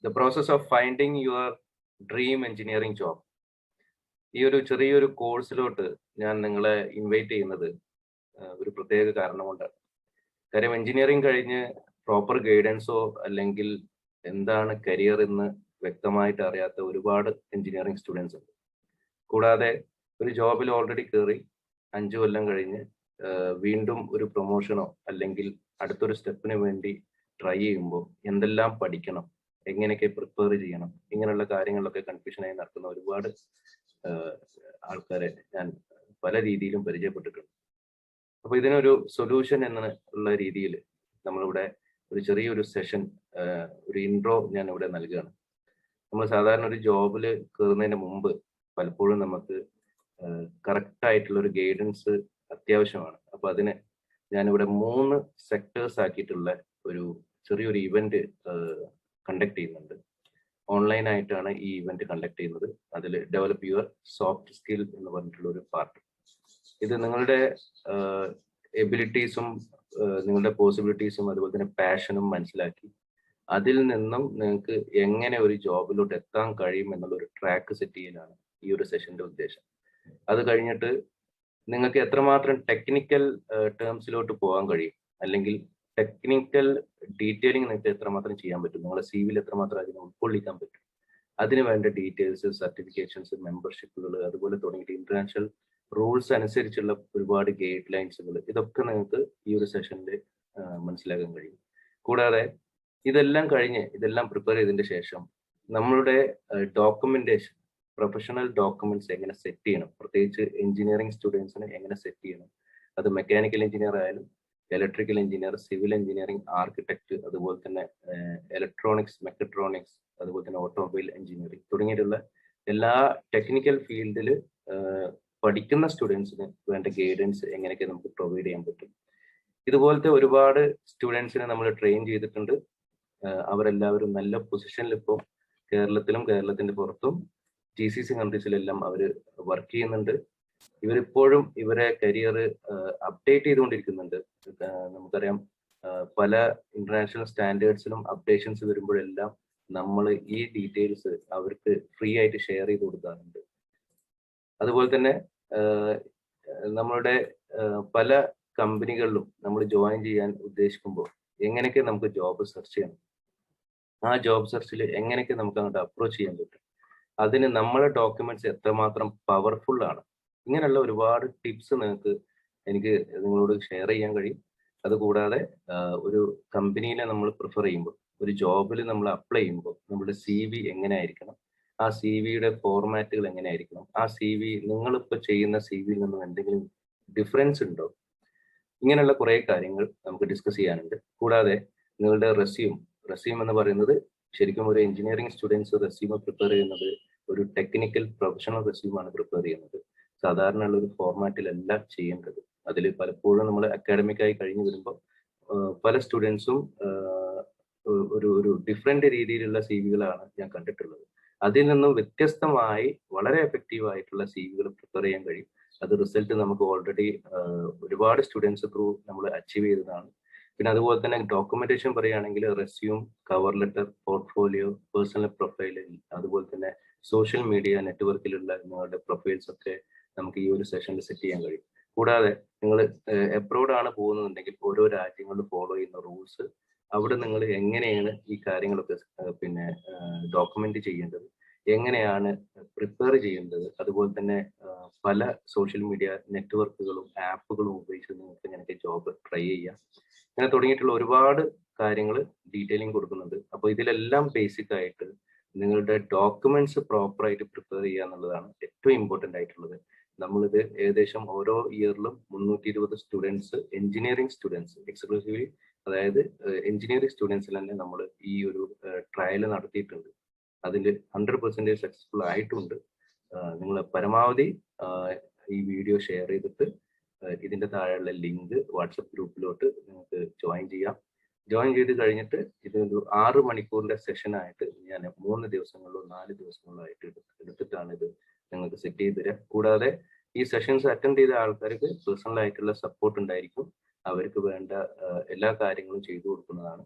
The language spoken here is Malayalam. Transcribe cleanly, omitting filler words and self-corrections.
The process of finding your dream engineering job. ഈ ഒരു ചെറിയൊരു കോഴ്സിലോട്ട് ഞാൻ നിങ്ങളെ ഇൻവൈറ്റ് ചെയ്യുന്നത് ഒരു പ്രത്യേക കാരണം കൊണ്ടാണ്. കാര്യം എഞ്ചിനീയറിംഗ് കഴിഞ്ഞ് പ്രോപ്പർ ഗൈഡൻസോ അല്ലെങ്കിൽ എന്താണ് കരിയർ എന്ന് വ്യക്തമായിട്ട് അറിയാത്ത ഒരുപാട് എഞ്ചിനീയറിംഗ് സ്റ്റുഡൻസ് ഉണ്ട്. കൂടാതെ ഒരു ജോബിൽ ഓൾറെഡി കയറി 5 കൊല്ലം കഴിഞ്ഞ് വീണ്ടും ഒരു പ്രൊമോഷനോ അല്ലെങ്കിൽ അടുത്തൊരു സ്റ്റെപ്പിന് വേണ്ടി ട്രൈ ചെയ്യുമ്പോൾ എന്തെല്ലാം പഠിക്കണം, എങ്ങനെയൊക്കെ പ്രിപ്പയർ ചെയ്യണം, ഇങ്ങനെയുള്ള കാര്യങ്ങളിലൊക്കെ കൺഫ്യൂഷനായി നടക്കുന്ന ഒരുപാട് ആൾക്കാരെ ഞാൻ പല രീതിയിലും പരിചയപ്പെട്ടിട്ടുണ്ട്. അപ്പൊ ഇതിനൊരു സൊല്യൂഷൻ എന്നുള്ള രീതിയിൽ നമ്മളിവിടെ ഒരു ചെറിയൊരു സെഷൻ, ഒരു ഇൻട്രോ ഞാൻ ഇവിടെ നൽകുകയാണ്. നമ്മൾ സാധാരണ ഒരു ജോബിൽ കയറുന്നതിന് മുമ്പ് പലപ്പോഴും നമുക്ക് കറക്റ്റ് ആയിട്ടുള്ള ഒരു ഗൈഡൻസ് അത്യാവശ്യമാണ്. അപ്പൊ അതിന് ഞാനിവിടെ 3 സെക്ടേഴ്സ് ആക്കിയിട്ടുള്ള ഒരു ചെറിയൊരു ഇവന്റ് കണ്ടക്ട് ചെയ്യുന്നുണ്ട്. ഓൺലൈനായിട്ടാണ് ഈ ഇവന്റ് കണ്ടക്ട് ചെയ്യുന്നത്. അതിൽ ഡെവലപ്പ് യുവർ സോഫ്റ്റ് സ്കിൽ എന്ന് പറഞ്ഞിട്ടുള്ള ഒരു പാർട്ട്. ഇത് നിങ്ങളുടെ എബിലിറ്റീസും നിങ്ങളുടെ പോസിബിലിറ്റീസും അതുപോലെ തന്നെ പാഷനും മനസ്സിലാക്കി അതിൽ നിന്നും നിങ്ങൾക്ക് എങ്ങനെ ഒരു ജോബിലോട്ട് എത്താൻ കഴിയും എന്നുള്ള ഒരു ട്രാക്ക് സെറ്റ് ചെയ്യലാണ് ഈ ഒരു സെഷന്റെ ഉദ്ദേശം. അത് കഴിഞ്ഞിട്ട് നിങ്ങൾക്ക് എത്രമാത്രം ടെക്നിക്കൽ ടേംസിലോട്ട് പോകാൻ കഴിയും, അല്ലെങ്കിൽ ടെക്നിക്കൽ ഡീറ്റെയിലിംഗ് നിങ്ങൾക്ക് എത്രമാത്രം ചെയ്യാൻ പറ്റും, നിങ്ങളുടെ CV-യിൽ എത്രമാത്രം അതിനെ ഉൾക്കൊള്ളിക്കാൻ പറ്റും, അതിന് വേണ്ട ഡീറ്റെയിൽസ്, സർട്ടിഫിക്കേഷൻസ്, മെമ്പർഷിപ്പുകൾ, അതുപോലെ തുടങ്ങിയിട്ട് ഇന്റർനാഷണൽ റൂൾസ് അനുസരിച്ചുള്ള ഒരുപാട് ഗൈഡ് ലൈൻസുകൾ, ഇതൊക്കെ നിങ്ങൾക്ക് ഈ ഒരു സെഷനിൽ മനസ്സിലാക്കാൻ കഴിയും. കൂടാതെ ഇതെല്ലാം കഴിഞ്ഞ് ഇതെല്ലാം പ്രിപ്പയർ ചെയ്തതിന്റെ ശേഷം നമ്മളുടെ ഡോക്യുമെന്റേഷൻ, പ്രൊഫഷണൽ ഡോക്യുമെന്റ്സ് എങ്ങനെ സെറ്റ് ചെയ്യണം, പ്രത്യേകിച്ച് എഞ്ചിനീയറിംഗ് സ്റ്റുഡൻസിന് എങ്ങനെ സെറ്റ് ചെയ്യണം, അത് മെക്കാനിക്കൽ എഞ്ചിനീയർ ആയാലും electrical engineer, civil engineering, architect, അതുപോലെ തന്നെ ഇലക്ട്രോണിക്സ്, മെക്കട്രോണിക്സ്, അതുപോലെ തന്നെ ഓട്ടോമൊബൈൽ എഞ്ചിനീയറിംഗ് തുടങ്ങിയിട്ടുള്ള എല്ലാ ടെക്നിക്കൽ ഫീൽഡിൽ പഠിക്കുന്ന സ്റ്റുഡൻസിന് വേണ്ട ഗൈഡൻസ് എങ്ങനെയൊക്കെ നമുക്ക് പ്രൊവൈഡ് ചെയ്യാൻ പറ്റും. ഇതുപോലത്തെ ഒരുപാട് സ്റ്റുഡൻസിനെ നമ്മൾ ട്രെയിൻ ചെയ്തിട്ടുണ്ട്. അവരെല്ലാവരും നല്ല പൊസിഷനിൽ ഇപ്പോൾ കേരളത്തിലും കേരളത്തിന്റെ പുറത്തും GCC കൺട്രീസിലെല്ലാം അവർ വർക്ക് ചെയ്യുന്നുണ്ട്. ഇവരിപ്പോഴും ഇവരെ കരിയർ അപ്ഡേറ്റ് ചെയ്തുകൊണ്ടിരിക്കുന്നുണ്ട്. നമുക്കറിയാം പല ഇന്റർനാഷണൽ സ്റ്റാൻഡേർഡ്സിലും അപ്ഡേഷൻസ് വരുമ്പോഴെല്ലാം നമ്മൾ ഈ ഡീറ്റെയിൽസ് അവർക്ക് ഫ്രീ ആയിട്ട് ഷെയർ ചെയ്ത് കൊടുക്കാറുണ്ട്. അതുപോലെ തന്നെ നമ്മളുടെ പല കമ്പനികളിലും നമ്മൾ ജോയിൻ ചെയ്യാൻ ഉദ്ദേശിക്കുമ്പോൾ എങ്ങനെയൊക്കെ നമുക്ക് ജോബ് സെർച്ച് ചെയ്യണം, ആ ജോബ് സെർച്ചിൽ എങ്ങനെയൊക്കെ നമുക്ക് അങ്ങോട്ട് അപ്രോച്ച് ചെയ്യാൻ പറ്റും, അതിന് നമ്മളെ ഡോക്യുമെന്റ്സ് എത്രമാത്രം പവർഫുൾ ആണ്, ഇങ്ങനെയുള്ള ഒരുപാട് ടിപ്സ് എനിക്ക് നിങ്ങളോട് ഷെയർ ചെയ്യാൻ കഴിയും. അതുകൂടാതെ ഒരു കമ്പനിയിലെ നമ്മൾ പ്രിഫർ ചെയ്യുമ്പോൾ, ഒരു ജോബിൽ നമ്മൾ അപ്ലൈ ചെയ്യുമ്പോൾ നമ്മുടെ CV എങ്ങനെ ആയിരിക്കണം, ആ CV-യുടെ ഫോർമാറ്റുകൾ എങ്ങനെ ആയിരിക്കണം, ആ CV നിങ്ങളിപ്പോൾ ചെയ്യുന്ന CV-യിൽ നിന്നും എന്തെങ്കിലും ഡിഫറൻസ് ഉണ്ടോ, ഇങ്ങനെയുള്ള കുറേ കാര്യങ്ങൾ നമുക്ക് ഡിസ്കസ് ചെയ്യാനുണ്ട്. കൂടാതെ നിങ്ങളുടെ റെസ്യൂം എന്ന് പറയുന്നത് ശരിക്കും ഒരു എഞ്ചിനീയറിംഗ് സ്റ്റുഡൻസ് റെസ്യൂം പ്രിപ്പയർ ചെയ്യുന്നത് ഒരു ടെക്നിക്കൽ പ്രൊഫഷണൽ റെസ്യൂമാണ് പ്രിപ്പയർ ചെയ്യുന്നത്. സാധാരണ ഉള്ള ഒരു ഫോർമാറ്റിലല്ല ചെയ്യേണ്ടത്. അതിൽ പലപ്പോഴും നമ്മൾ അക്കാഡമിക്കായി കഴിഞ്ഞു വരുമ്പോൾ പല സ്റ്റുഡൻസും ഒരു ഡിഫറെന്റ് രീതിയിലുള്ള CV-കളാണ് ഞാൻ കണ്ടിട്ടുള്ളത്. അതിൽ നിന്നും വ്യത്യസ്തമായി വളരെ എഫക്റ്റീവ് ആയിട്ടുള്ള CV-കൾ പ്രിപ്പയർ ചെയ്യാൻ കഴിയും. അത് റിസൾട്ട് നമുക്ക് ഓൾറെഡി ഒരുപാട് സ്റ്റുഡൻസ് ത്രൂ നമ്മൾ അച്ചീവ് ചെയ്തതാണ്. പിന്നെ അതുപോലെ തന്നെ ഡോക്യുമെന്റേഷൻ പറയുകയാണെങ്കിൽ resume, cover letter, portfolio, personal profile, അതുപോലെ തന്നെ സോഷ്യൽ മീഡിയ നെറ്റ്വർക്കിലുള്ള നിങ്ങളുടെ പ്രൊഫൈൽസ് ഒക്കെ നമുക്ക് ഈ ഒരു സെഷനിൽ സെറ്റ് ചെയ്യാൻ കഴിയും. കൂടാതെ നിങ്ങൾ എബ്രോഡ് ആണ് പോകുന്നുണ്ടെങ്കിൽ ഓരോ രാജ്യങ്ങളിൽ ഫോളോ ചെയ്യുന്ന റൂൾസ്, അവിടെ നിങ്ങൾ എങ്ങനെയാണ് ഈ കാര്യങ്ങളൊക്കെ ഡോക്യുമെന്റ് ചെയ്യേണ്ടത്, എങ്ങനെയാണ് പ്രിപ്പയർ ചെയ്യേണ്ടത്, അതുപോലെ തന്നെ പല സോഷ്യൽ മീഡിയ നെറ്റ്വർക്കുകളും ആപ്പുകളും ഉപയോഗിച്ച് നിങ്ങൾക്ക് ഇങ്ങനെയൊക്കെ ജോബ് ട്രൈ ചെയ്യാം. അങ്ങനെ തുടങ്ങിയിട്ടുള്ള ഒരുപാട് കാര്യങ്ങൾ ഡീറ്റെയിലിംഗ് കൊടുക്കുന്നുണ്ട്. അപ്പോൾ ഇതിലെല്ലാം ബേസിക് ആയിട്ട് നിങ്ങളുടെ ഡോക്യുമെന്റ്സ് പ്രോപ്പറായിട്ട് പ്രിപ്പയർ ചെയ്യുക എന്നുള്ളതാണ് ഏറ്റവും ഇമ്പോർട്ടൻ്റ് ആയിട്ടുള്ളത്. നമ്മളിത് ഏകദേശം ഓരോ ഇയറിലും 320 സ്റ്റുഡൻസ്, എഞ്ചിനീയറിംഗ് സ്റ്റുഡൻസ് എക്സ്ക്ലൂസീവ്ലി, അതായത് എഞ്ചിനീയറിംഗ് സ്റ്റുഡൻസിൽ തന്നെ നമ്മൾ ഈ ഒരു ട്രയൽ നടത്തിയിട്ടുണ്ട്. അതിൽ 100% സക്സസ്ഫുൾ ആയിട്ടുണ്ട്. നിങ്ങൾ പരമാവധി ഈ വീഡിയോ ഷെയർ ചെയ്തിട്ട് ഇതിന്റെ താഴെയുള്ള ലിങ്ക് വാട്സപ്പ് ഗ്രൂപ്പിലോട്ട് നിങ്ങൾക്ക് ജോയിൻ ചെയ്യാം. ജോയിൻ ചെയ്ത് കഴിഞ്ഞിട്ട് ഇതൊരു 6 മണിക്കൂറിന്റെ സെഷനായിട്ട് ഞാൻ 3 ദിവസങ്ങളിലോ 4 ദിവസങ്ങളിലോ ആയിട്ട് എടുത്തിട്ടാണ് ഇത് നിങ്ങൾക്ക് സെറ്റ് ചെയ്ത് തരിക. കൂടാതെ ഈ സെഷൻസ് അറ്റൻഡ് ചെയ്ത ആൾക്കാർക്ക് പേഴ്സണൽ ആയിട്ടുള്ള സപ്പോർട്ട് ഉണ്ടായിരിക്കും. അവർക്ക് വേണ്ട എല്ലാ കാര്യങ്ങളും ചെയ്തു കൊടുക്കുന്നതാണ്.